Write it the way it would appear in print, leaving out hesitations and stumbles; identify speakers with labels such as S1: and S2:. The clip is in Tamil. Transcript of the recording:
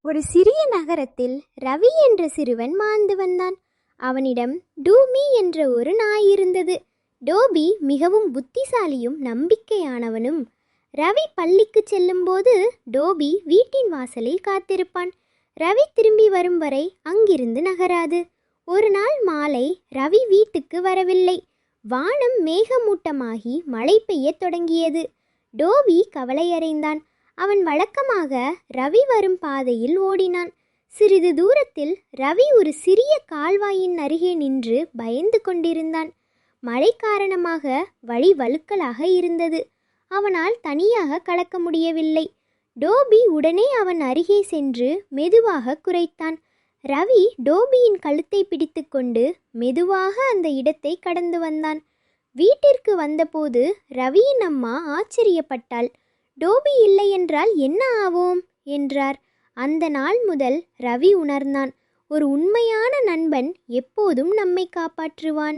S1: ஒரு சிறிய நகரத்தில் ரவி என்ற சிறுவன் வாழ்ந்து வந்தான். அவனிடம் டூமி என்ற ஒரு நாய் இருந்தது. டோபி மிகவும் புத்திசாலியும் நம்பிக்கையானவனும். ரவி பள்ளிக்கு செல்லும்போது டோபி வீட்டின் வாசலில் காத்திருப்பான். ரவி திரும்பி வரும் வரை அங்கிருந்து நகராது. ஒரு நாள் மாலை ரவி வீட்டுக்கு வரவில்லை. வானம் மேகமூட்டமாகி மழை பெய்யத் தொடங்கியது. டோபி கவலையடைந்தான். அவன் வழக்கமாக ரவி வரும் பாதையில் ஓடினான். சிறிது தூரத்தில் ரவி ஒரு சிறிய கால்வாயின் அருகே நின்று பயந்து கொண்டிருந்தான். மழை காரணமாக வழி வழுக்கலாக இருந்தது. அவனால் தனியாக கடக்க முடியவில்லை. டோபி உடனே அவன் அருகே சென்று மெதுவாக குரைத்தான். ரவி டோபியின் கழுத்தை பிடித்துக்கொண்டு மெதுவாக அந்த இடத்தை கடந்து வந்தான். வீட்டிற்கு வந்தபோது ரவியின் அம்மா ஆச்சரியப்பட்டாள். டோபி இல்லை என்றால் என்ன ஆவோம் என்றார். அந்த நாள் முதல் ரவி உணர்ந்தான், ஒரு உண்மையான நண்பன் எப்போதும் நம்மை காப்பாற்றுவான்.